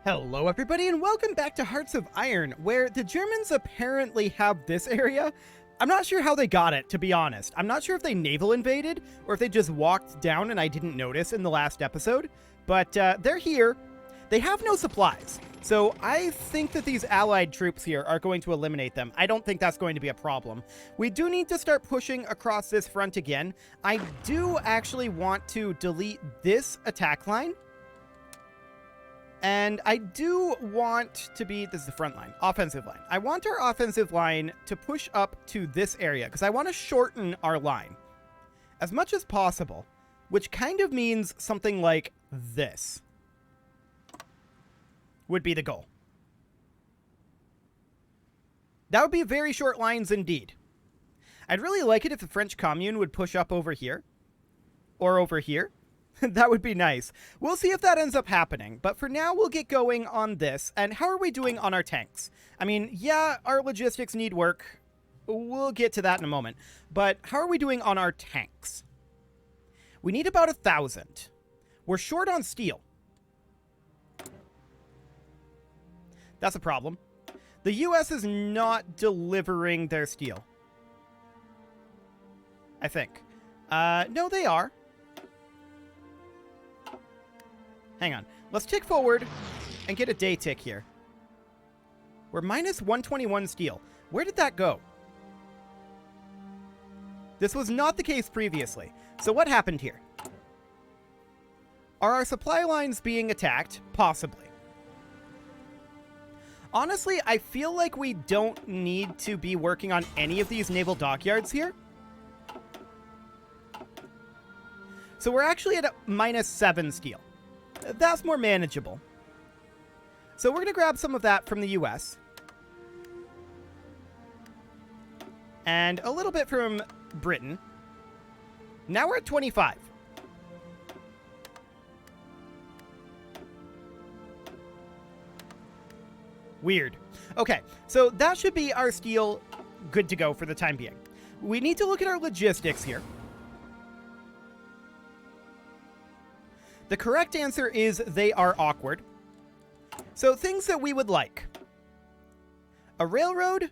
Hello everybody and welcome back to Hearts of Iron, where the Germans apparently have this area. I'm not sure how they got it, to be honest. I'm not sure if they naval invaded, or if they just walked down and I didn't notice in the last episode. But they're here. They have no supplies. So I think that these allied troops here are going to eliminate them. I don't think that's going to be a problem. We do need to start pushing across this front again. I do actually want to delete this attack line. And I do want to be, this is the front line, offensive line. I want our offensive line to push up to this area because I want to shorten our line as much as possible, which kind of means something like this would be the goal. That would be very short lines indeed. I'd really like it if the French Commune would push up over here or over here. That would be nice. We'll see if that ends up happening, but for now we'll get going on this. And how are we doing on our tanks? I mean, yeah, our logistics need work. We'll get to that in a moment. But how are we doing on our tanks? We need about 1,000. We're short on steel. That's a problem. The US is not delivering their steel, I think. No, they are. Hang on. Let's tick forward and get a day tick here. We're minus 121 steel. Where did that go? This was not the case previously. So what happened here? Are our supply lines being attacked? Possibly. Honestly, I feel like we don't need to be working on any of these naval dockyards here. So we're actually at a minus 7 steel. That's more manageable. So we're going to grab some of that from the US. And a little bit from Britain. Now we're at 25. Weird. Okay, so that should be our steel good to go for the time being. We need to look at our logistics here. The correct answer is they are awkward. So things that we would like. A railroad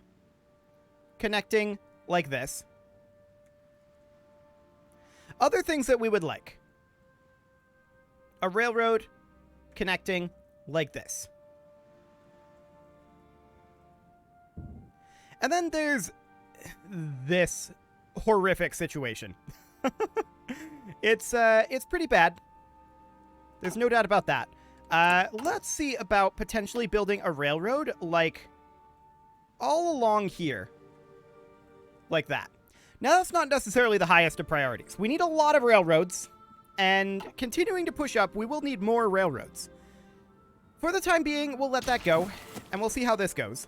connecting like this. Other things that we would like. A railroad connecting like this. And then there's this horrific situation. It's pretty bad. There's no doubt about that. Let's see about potentially building a railroad, like, all along here. Like that. Now, that's not necessarily the highest of priorities. We need a lot of railroads, and continuing to push up, we will need more railroads. For the time being, we'll let that go, and we'll see how this goes.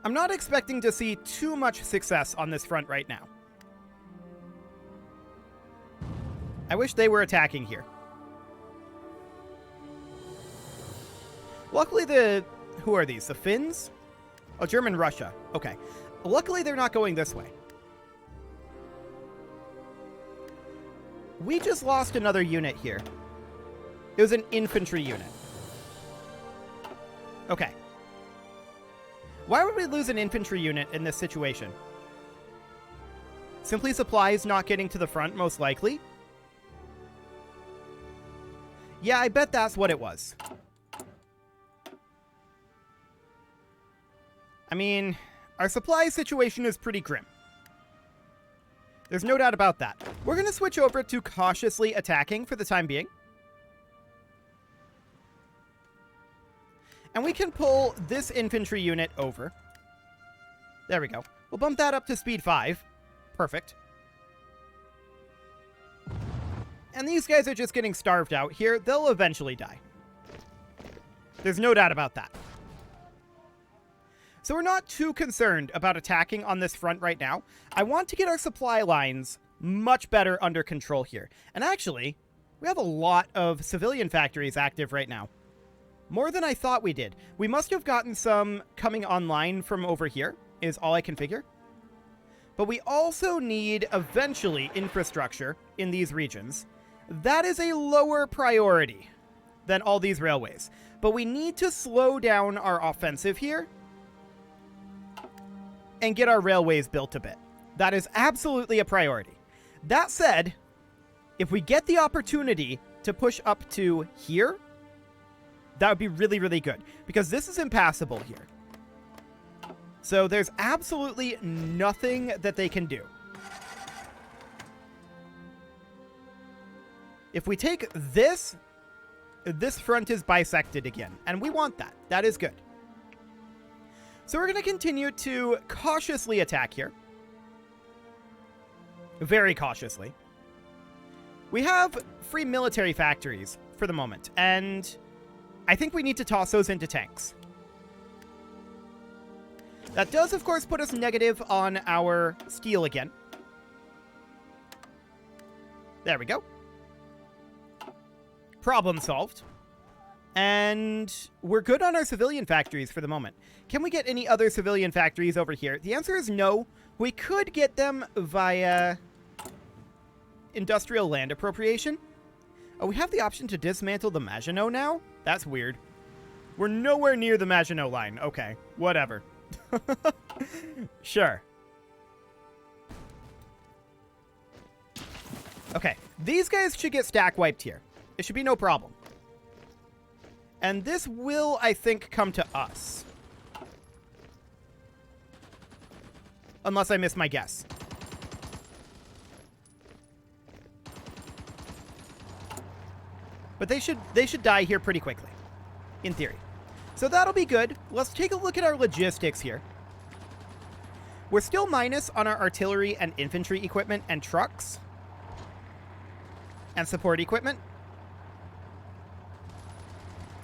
I'm not expecting to see too much success on this front right now. I wish they were attacking here. Luckily who are these? The Finns? Oh, German-Russia. Okay. Luckily they're not going this way. We just lost another unit here. It was an infantry unit. Okay. Why would we lose an infantry unit in this situation? Simply supplies not getting to the front, most likely. Yeah, I bet that's what it was. I mean, our supply situation is pretty grim. There's no doubt about that. We're going to switch over to cautiously attacking for the time being. And we can pull this infantry unit over. There we go. We'll bump that up to speed 5. Perfect. And these guys are just getting starved out here. They'll eventually die. There's no doubt about that. So we're not too concerned about attacking on this front right now. I want to get our supply lines much better under control here. And actually, we have a lot of civilian factories active right now. More than I thought we did. We must have gotten some coming online from over here, is all I can figure. But we also need, eventually, infrastructure in these regions. That is a lower priority than all these railways. But we need to slow down our offensive here and get our railways built a bit. That is absolutely a priority. That said, if we get the opportunity to push up to here, that would be really, really good, because this is impassable here. So there's absolutely nothing that they can do. If we take this front is bisected again, and we want that. That is good. So we're going to continue to cautiously attack here. Very cautiously. We have free military factories for the moment, and I think we need to toss those into tanks. That does, of course, put us negative on our steel again. There we go. Problem solved. And we're good on our civilian factories for the moment. Can we get any other civilian factories over here? The answer is no. We could get them via industrial land appropriation. Oh, we have the option to dismantle the Maginot now? That's weird. We're nowhere near the Maginot line. Okay, whatever. Sure. Okay, these guys should get stack wiped here. It should be no problem. And this will, I think, come to us. Unless I miss my guess. But they should die here pretty quickly, in theory. So that'll be good. Let's take a look at our logistics here. We're still minus on our artillery and infantry equipment and trucks. And support equipment.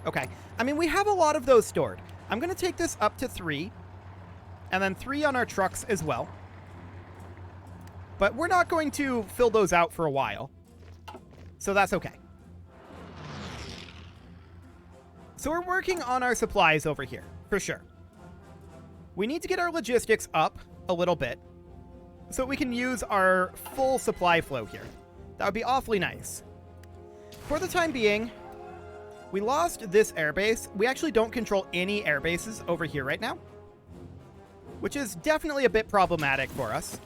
Okay. I mean, we have a lot of those stored. I'm going to take this up to 3. And then 3 on our trucks as well. But we're not going to fill those out for a while. So that's okay. So we're working on our supplies over here, for sure. We need to get our logistics up a little bit so we can use our full supply flow here. That would be awfully nice. For the time being, we lost this airbase. We actually don't control any air bases over here right now, which is definitely a bit problematic for us.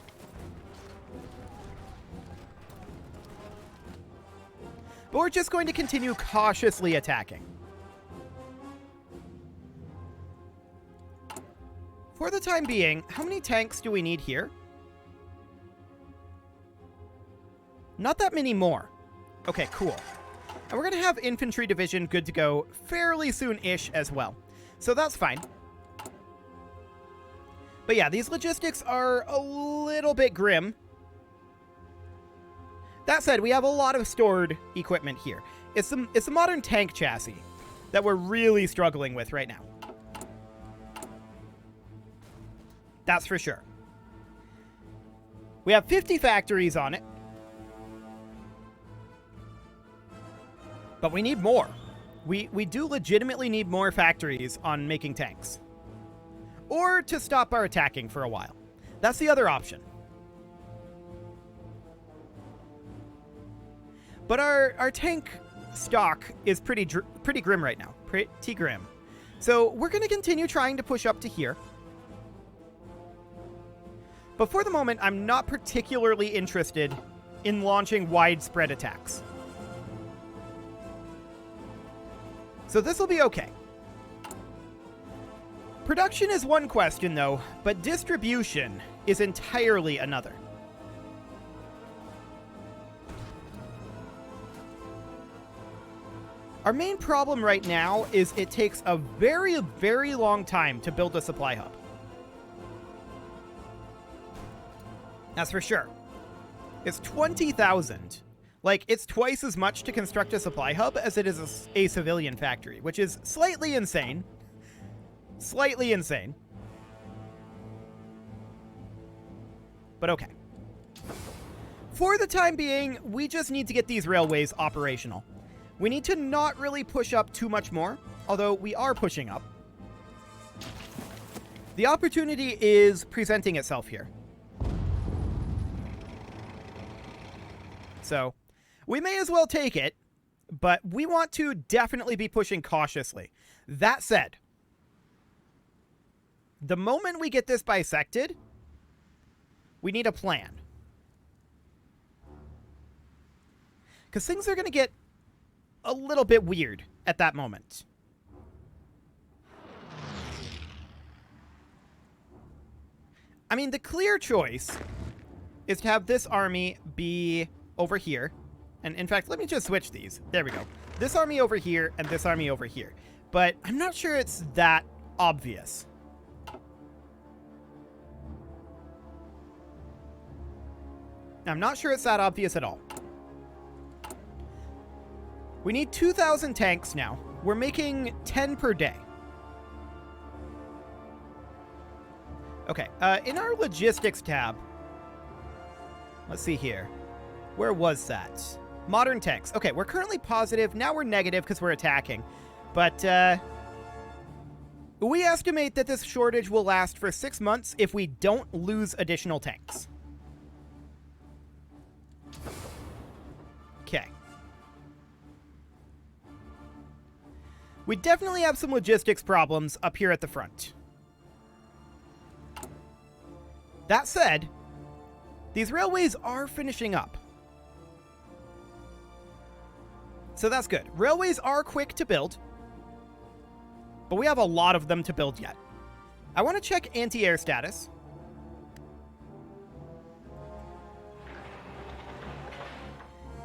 But we're just going to continue cautiously attacking. For the time being, how many tanks do we need here? Not that many more. Okay, cool. And we're going to have infantry division good to go fairly soon-ish as well. So that's fine. But yeah, these logistics are a little bit grim. That said, we have a lot of stored equipment here. It's the modern tank chassis that we're really struggling with right now. That's for sure. We have 50 factories on it. But we need more. We do legitimately need more factories on making tanks. Or to stop our attacking for a while. That's the other option. But our tank stock is pretty grim right now. Pretty grim. So we're going to continue trying to push up to here. But for the moment, I'm not particularly interested in launching widespread attacks. So this will be okay. Production is one question, though, but distribution is entirely another. Our main problem right now is it takes a very, very long time to build a supply hub. That's for sure. It's 20,000. Like, it's twice as much to construct a supply hub as it is a civilian factory, which is slightly insane. Slightly insane. But okay. For the time being, we just need to get these railways operational. We need to not really push up too much more, although we are pushing up. The opportunity is presenting itself here. So, We may as well take it, but we want to definitely be pushing cautiously. That said, the moment we get this bisected, we need a plan. Because things are going to get a little bit weird at that moment. I mean, the clear choice is to have this army be over here. And in fact, let me just switch these. There we go. This army over here and this army over here. But I'm not sure it's that obvious. I'm not sure it's that obvious at all. We need 2,000 tanks now. We're making 10 per day. Okay, in our logistics tab, let's see here. Where was that? Modern tanks. Okay, we're currently positive. Now we're negative because we're attacking. But we estimate that this shortage will last for 6 months if we don't lose additional tanks. Okay. We definitely have some logistics problems up here at the front. That said, these railways are finishing up. So that's good. Railways are quick to build, but we have a lot of them to build yet. I want to check anti-air status.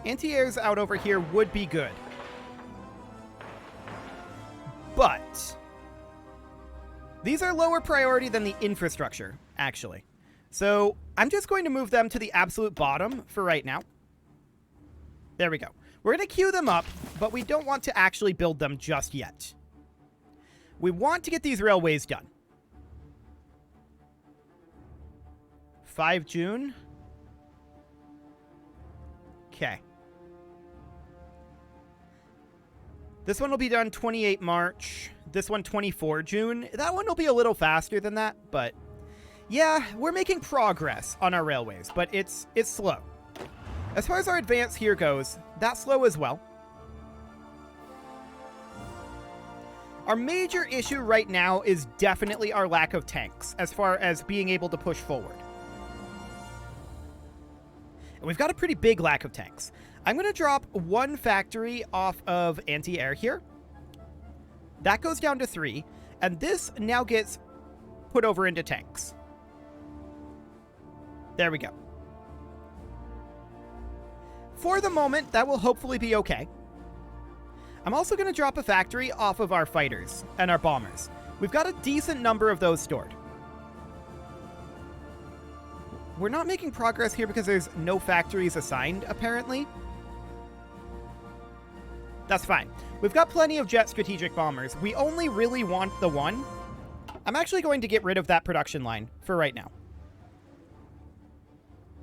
Anti-airs out over here would be good. But these are lower priority than the infrastructure, actually. So I'm just going to move them to the absolute bottom for right now. There we go. We're going to queue them up, but we don't want to actually build them just yet. We want to get these railways done. 5 June. Okay. This one will be done 28 March. This one 24 June. That one will be a little faster than that, but yeah, we're making progress on our railways, but it's slow. As far as our advance here goes, that's slow as well. Our major issue right now is definitely our lack of tanks, as far as being able to push forward. And we've got a pretty big lack of tanks. I'm going to drop one factory off of anti-air here. That goes down to 3, and this now gets put over into tanks. There we go. For the moment, that will hopefully be okay. I'm also going to drop a factory off of our fighters and our bombers. We've got a decent number of those stored. We're not making progress here because there's no factories assigned, apparently. That's fine. We've got plenty of jet strategic bombers. We only really want the one. I'm actually going to get rid of that production line for right now.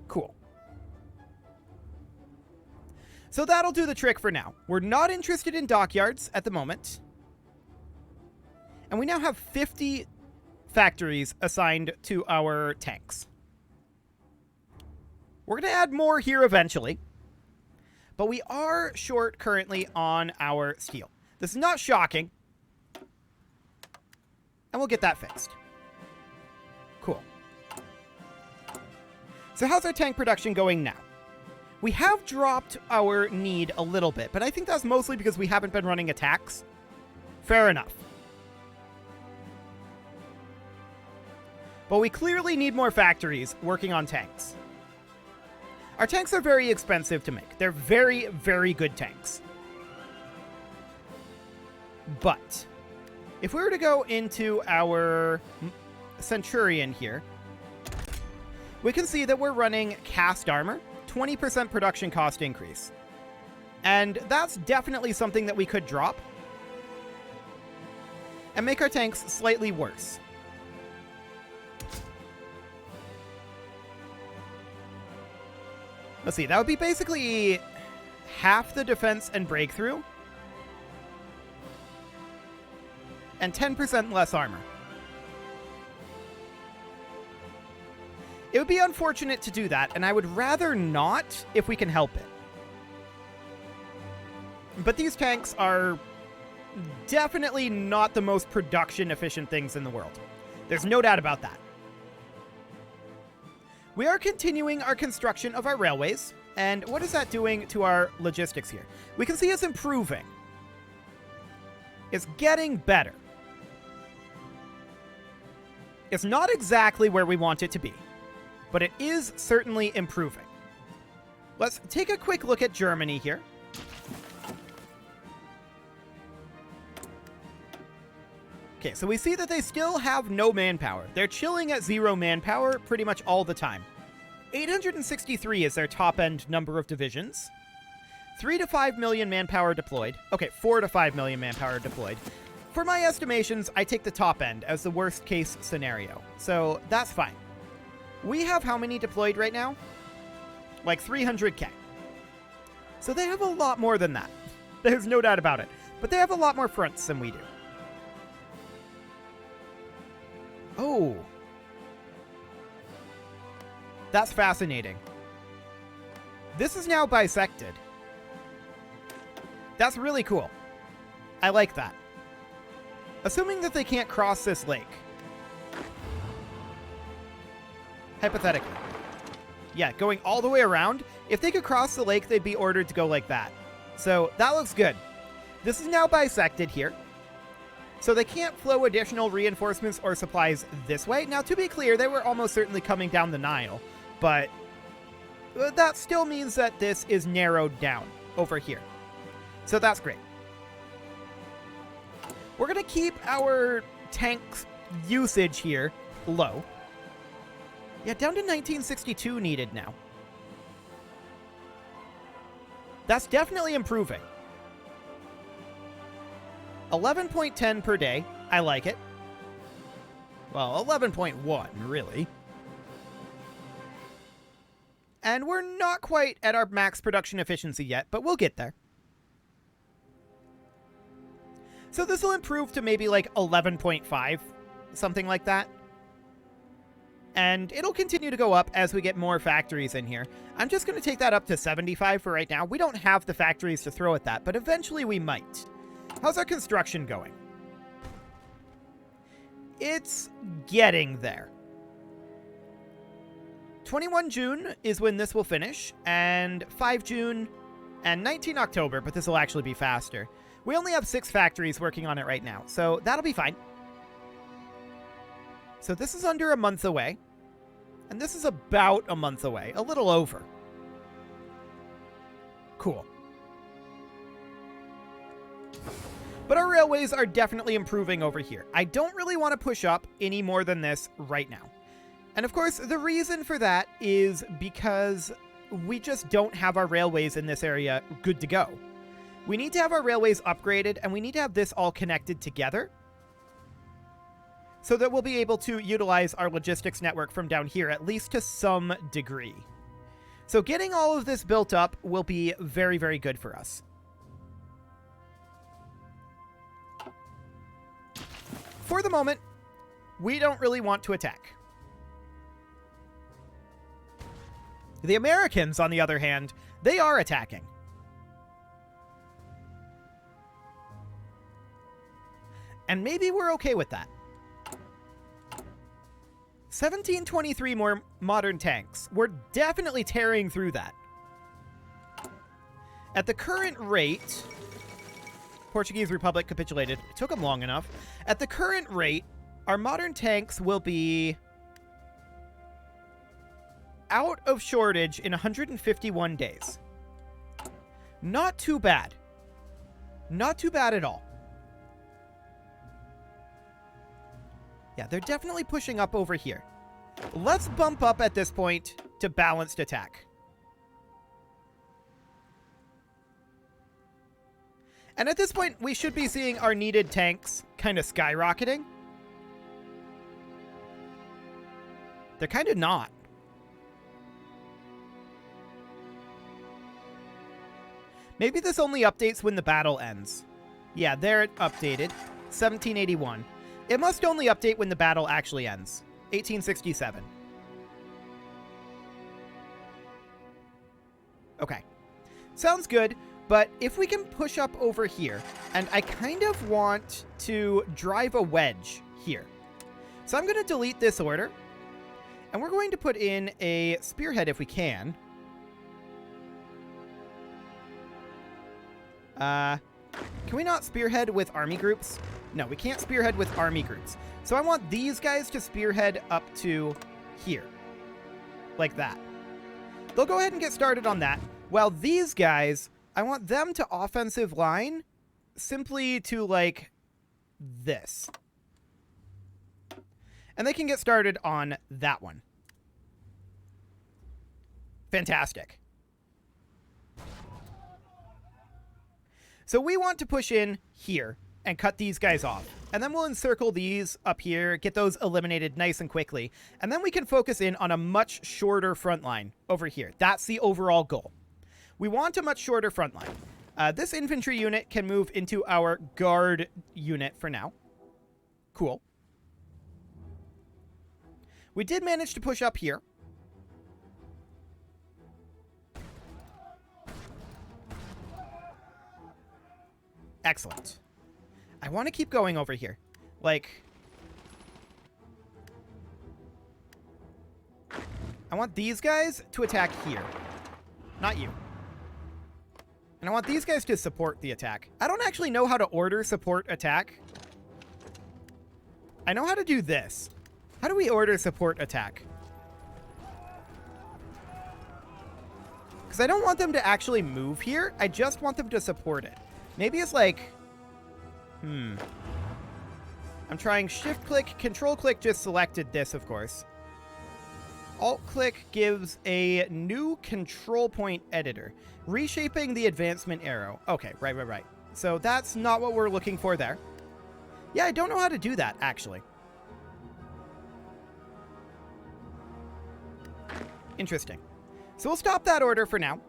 Cool. So that'll do the trick for now. We're not interested in dockyards at the moment. And we now have 50 factories assigned to our tanks. We're going to add more here eventually. But we are short currently on our steel. This is not shocking. And we'll get that fixed. Cool. So how's our tank production going now? We have dropped our need a little bit, but I think that's mostly because we haven't been running attacks. Fair enough. But we clearly need more factories working on tanks. Our tanks are very expensive to make. They're very, very good tanks. But if we were to go into our Centurion here, we can see that we're running cast armor, 20% production cost increase. And that's definitely something that we could drop and make our tanks slightly worse. Let's see, that would be basically half the defense and breakthrough and 10% less armor. It would be unfortunate to do that, and I would rather not if we can help it. But these tanks are definitely not the most production-efficient things in the world. There's no doubt about that. We are continuing our construction of our railways. And what is that doing to our logistics here? We can see it's improving. It's getting better. It's not exactly where we want it to be, but it is certainly improving. Let's take a quick look at Germany here. Okay, so we see that they still have no manpower. They're chilling at 0 manpower pretty much all the time. 863 is their top-end number of divisions. 3 to 5 million manpower deployed. Okay, 4 to 5 million manpower deployed. For my estimations, I take the top end as the worst-case scenario. So that's fine. We have how many deployed right now? Like 300k. So they have a lot more than that. There's no doubt about it. But they have a lot more fronts than we do. Oh. That's fascinating. This is now bisected. That's really cool. I like that. Assuming that they can't cross this lake. Hypothetically. Yeah, going all the way around. If they could cross the lake, they'd be ordered to go like that. So that looks good. This is now bisected here. So they can't flow additional reinforcements or supplies this way. Now, to be clear, they were almost certainly coming down the Nile. But that still means that this is narrowed down over here. So that's great. We're going to keep our tank usage here low. Yeah, down to 1962 needed now. That's definitely improving. 11.10 per day. I like it. Well, 11.1, really. And we're not quite at our max production efficiency yet, but we'll get there. So this will improve to maybe like 11.5, something like that. And it'll continue to go up as we get more factories in here. I'm just going to take that up to 75 for right now. We don't have the factories to throw at that, but eventually we might. How's our construction going? It's getting there. 21 June is when this will finish, and 5 June and 19 October, but this will actually be faster. We only have 6 factories working on it right now, so that'll be fine. So this is under a month away, and this is about a month away, a little over. Cool. But our railways are definitely improving over here. I don't really want to push up any more than this right now. And of course, the reason for that is because we just don't have our railways in this area good to go. We need to have our railways upgraded, and we need to have this all connected together so that we'll be able to utilize our logistics network from down here, at least to some degree. So getting all of this built up will be very, very good for us. For the moment, we don't really want to attack. The Americans, on the other hand, they are attacking. And maybe we're okay with that. 1723 more modern tanks. We're definitely tearing through that. At the current rate, Portuguese Republic capitulated. It took them long enough. At the current rate, our modern tanks will be out of shortage in 151 days. Not too bad. Not too bad at all. Yeah, they're definitely pushing up over here. Let's bump up at this point to balanced attack. And at this point, we should be seeing our needed tanks kind of skyrocketing. They're kind of not. Maybe this only updates when the battle ends. Yeah, there it updated. 1781. It must only update when the battle actually ends. 1867. Okay. Sounds good. But if we can push up over here, and I kind of want to drive a wedge here. So I'm going to delete this order, and we're going to put in a spearhead if we can. Can we not spearhead with army groups? No, we can't spearhead with army groups. So I want these guys to spearhead up to here. Like that. They'll go ahead and get started on that. While these guys, I want them to offensive line simply to, like, this. And they can get started on that one. Fantastic. So we want to push in here and cut these guys off. And then we'll encircle these up here, get those eliminated nice and quickly. And then we can focus in on a much shorter front line over here. That's the overall goal. We want a much shorter front line. This infantry unit can move into our guard unit for now. Cool. We did manage to push up here. Excellent. I want to keep going over here. Like, I want these guys to attack here. Not you. And I want these guys to support the attack. I don't actually know how to order support attack. I know how to do this. How do we order support attack? Because I don't want them to actually move here. I just want them to support it. Maybe it's like... I'm trying shift-click, control-click just selected this, of course. Alt-click gives a new control point editor. Reshaping the advancement arrow. Okay, right. So that's not what we're looking for there. Yeah, I don't know how to do that, actually. Interesting. So we'll stop that order for now.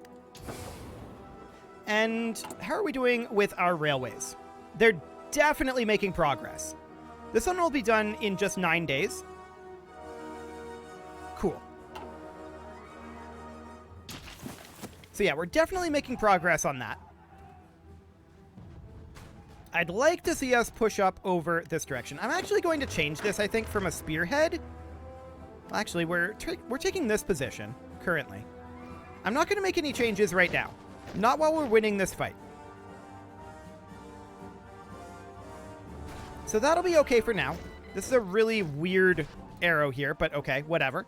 And how are we doing with our railways? They're definitely making progress. This one will be done in just 9 days. Cool. So yeah, we're definitely making progress on that. I'd like to see us push up over this direction. I'm actually going to change this, I think, from a spearhead. Well, actually, we're taking this position currently. I'm not going to make any changes right now. Not while we're winning this fight. So that'll be okay for now. This is a really weird arrow here, but okay, whatever.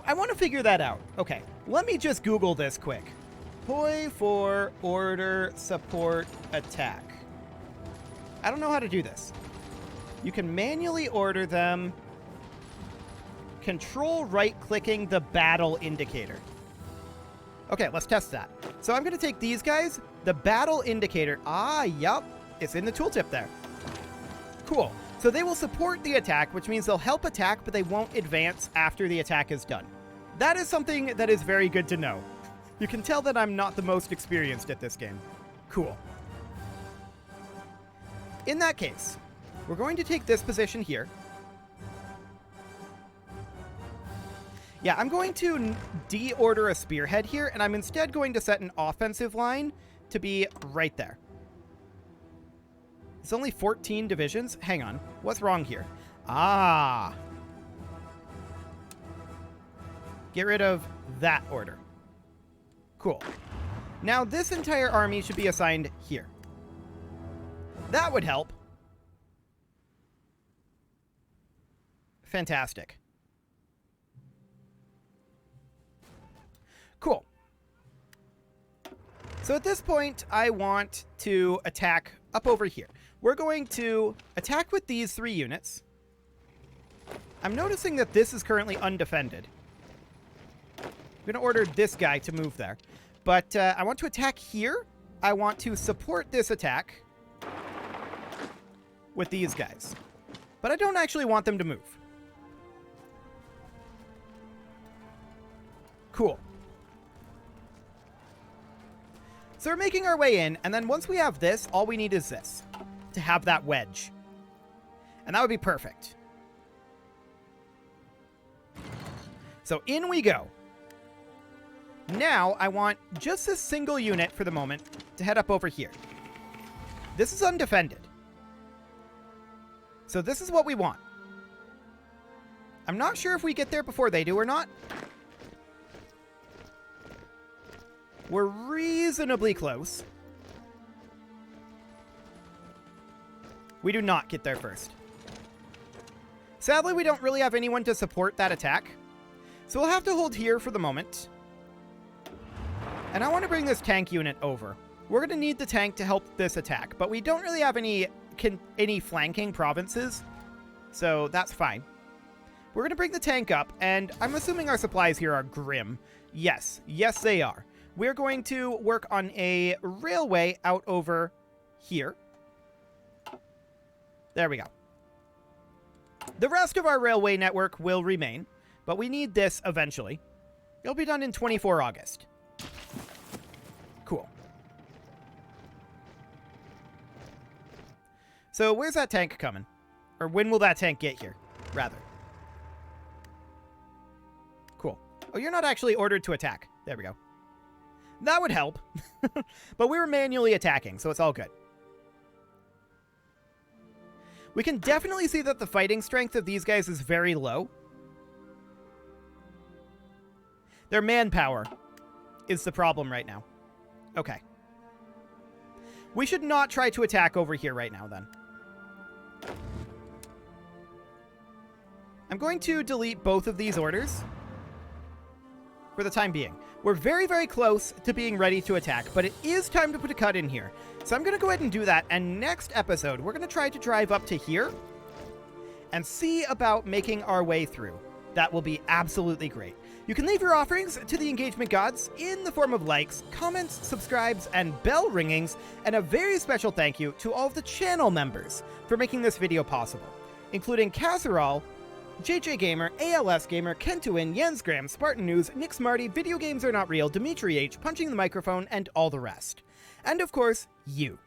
I want to figure that out. Okay, let me just Google this quick. Poi for order support attack. I don't know how to do this. You can manually order them. Control right-clicking the battle indicator. Okay, let's test that. So I'm going to take these guys. The battle indicator. Yup. It's in the tooltip there. Cool. So they will support the attack, which means they'll help attack, but they won't advance after the attack is done. That is something that is very good to know. You can tell that I'm not the most experienced at this game. Cool. In that case, we're going to take this position here. Yeah, I'm going to de-order a spearhead here, and I'm instead going to set an offensive line to be right there. It's only 14 divisions. Hang on. What's wrong here? Get rid of that order. Cool. Now this entire army should be assigned here. That would help. Fantastic. Cool. So at this point, I want to attack up over here. We're going to attack with these 3 units. I'm noticing that this is currently undefended. I'm going to order this guy to move there. But I want to attack here. I want to support this attack with these guys. But I don't actually want them to move. Cool. So we're making our way in, and then once we have this, all we need is this. To have that wedge. And that would be perfect. So in we go. Now, I want just a single unit for the moment to head up over here. This is undefended. So this is what we want. I'm not sure if we get there before they do or not. We're reasonably close. We do not get there first. Sadly, we don't really have anyone to support that attack. So we'll have to hold here for the moment. And I want to bring this tank unit over. We're going to need the tank to help this attack, but we don't really have any flanking provinces, so that's fine. We're going to bring the tank up, and I'm assuming our supplies here are grim. Yes, they are. We're going to work on a railway out over here. There we go. The rest of our railway network will remain, but we need this eventually. It'll be done in 24 August. Cool. So where's that tank coming? Or when will that tank get here, rather? Cool. Oh, you're not actually ordered to attack. There we go. That would help. But we were manually attacking, so it's all good. We can definitely see that the fighting strength of these guys is very low. Their manpower is the problem right now. Okay. We should not try to attack over here right now, then. I'm going to delete both of these orders for the time being. We're very, very close to being ready to attack, but it is time to put a cut in here. So I'm going to go ahead and do that, and next episode, we're going to try to drive up to here and see about making our way through. That will be absolutely great. You can leave your offerings to the engagement gods in the form of likes, comments, subscribes, and bell ringings, and a very special thank you to all of the channel members for making this video possible, including Casserole, JJ Gamer, ALS Gamer, Kentuin, Jensgram, Spartan News, Nick Smarty, Video Games Are Not Real, Dimitri H, Punching the Microphone, and all the rest. And of course, you.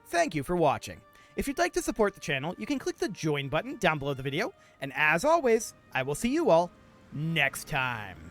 Thank you for watching. If you'd like to support the channel, you can click the join button down below the video, and as always, I will see you all next time.